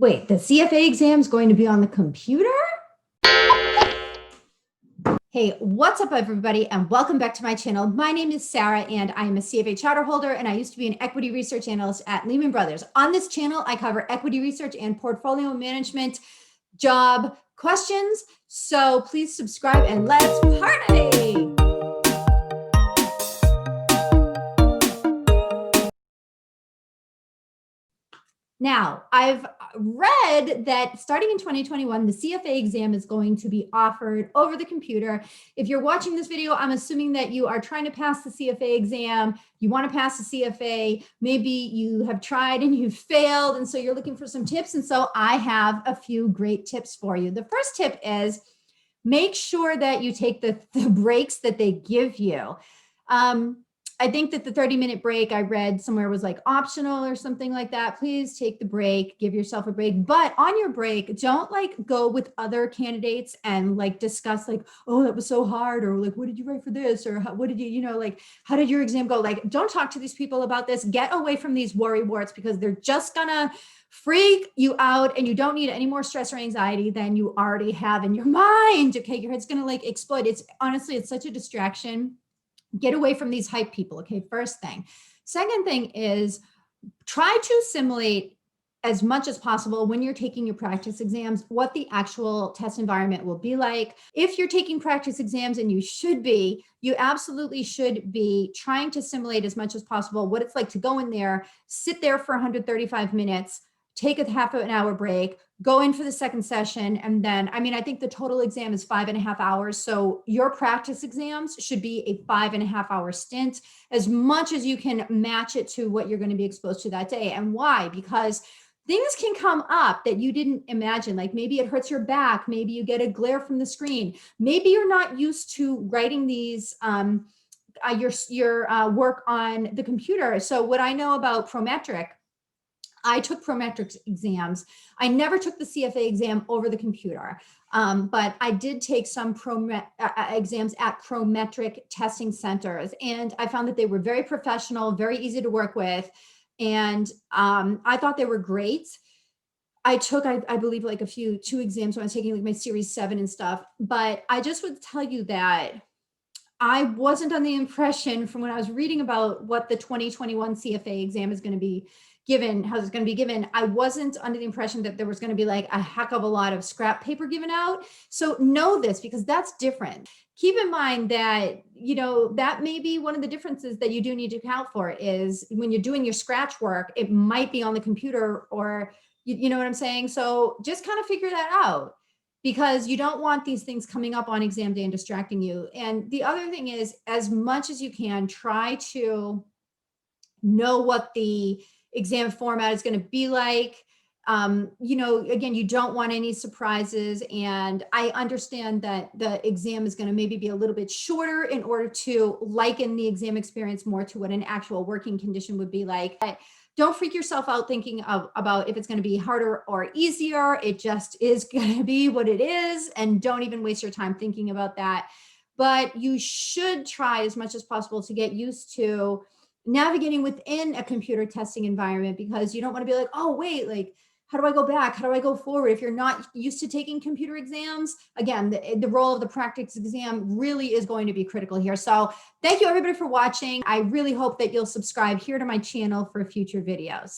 Wait, the CFA exam is going to be on the computer? Hey, what's up everybody and welcome back to my channel. My name is Sarah and I am a CFA charter holder and I used to be an equity research analyst at Lehman Brothers. On this channel, I cover equity research and portfolio management job questions. So please subscribe and let's party. Now, I've read that starting in 2021, the CFA exam is going to be offered over the computer. If you're watching this video, I'm assuming that you are trying to pass the CFA exam. You want to pass the CFA. Maybe you have tried and you've failed, and so you're looking for some tips. And so I have a few great tips for you. The first tip is make sure that you take the breaks that they give you. I think that the 30-minute break I read somewhere was like optional or something like that. Please take the break, give yourself a break. But on your break, don't like go with other candidates and like discuss like, oh, that was so hard, or like, what did you write for this? Or what did you, like, how did your exam go? Like, don't talk to these people about this. Get away from these worry warts because they're just gonna freak you out and you don't need any more stress or anxiety than you already have in your mind. Okay, your head's gonna like explode. It's honestly, it's such a distraction. Get away from these hype people. Okay, first thing. Second thing is try to assimilate as much as possible when you're taking your practice exams, what the actual test environment will be like. If you're taking practice exams, and you absolutely should be trying to simulate as much as possible what it's like to go in there, sit there for 135 minutes, take a half an hour break, go in for the second session. And then, I think the total exam is 5.5 hours. So your practice exams should be a 5.5 hour stint, as much as you can match it to what you're going to be exposed to that day. And why? Because things can come up that you didn't imagine. Like maybe it hurts your back. Maybe you get a glare from the screen. Maybe you're not used to writing these, your work on the computer. So what I know about prometric, I took prometric exams. I never took the CFA exam over the computer, but I did take some exams at prometric testing centers, and I found that they were very professional, very easy to work with, and I thought they were great. I took, I believe, like two exams when I was taking like my Series 7 and stuff, but I just would tell you that I wasn't on the impression from when I was reading about what the 2021 CFA exam is going to be given, how it's going to be given. I wasn't under the impression that there was going to be like a heck of a lot of scrap paper given out. So know this, because that's different. Keep in mind that, that may be one of the differences that you do need to account for is when you're doing your scratch work, it might be on the computer, or you know what I'm saying? So just kind of figure that out, because you don't want these things coming up on exam day and distracting you. And the other thing is, as much as you can, try to know what the exam format is going to be like. Again, you don't want any surprises. And I understand that the exam is going to maybe be a little bit shorter in order to liken the exam experience more to what an actual working condition would be like. But don't freak yourself out thinking about if it's going to be harder or easier. It just is going to be what it is. And don't even waste your time thinking about that. But you should try as much as possible to get used to navigating within a computer testing environment, because you don't want to be like, oh, wait, like, how do I go back? How do I go forward? If you're not used to taking computer exams, again, the role of the practice exam really is going to be critical here. So thank you everybody for watching. I really hope that you'll subscribe here to my channel for future videos.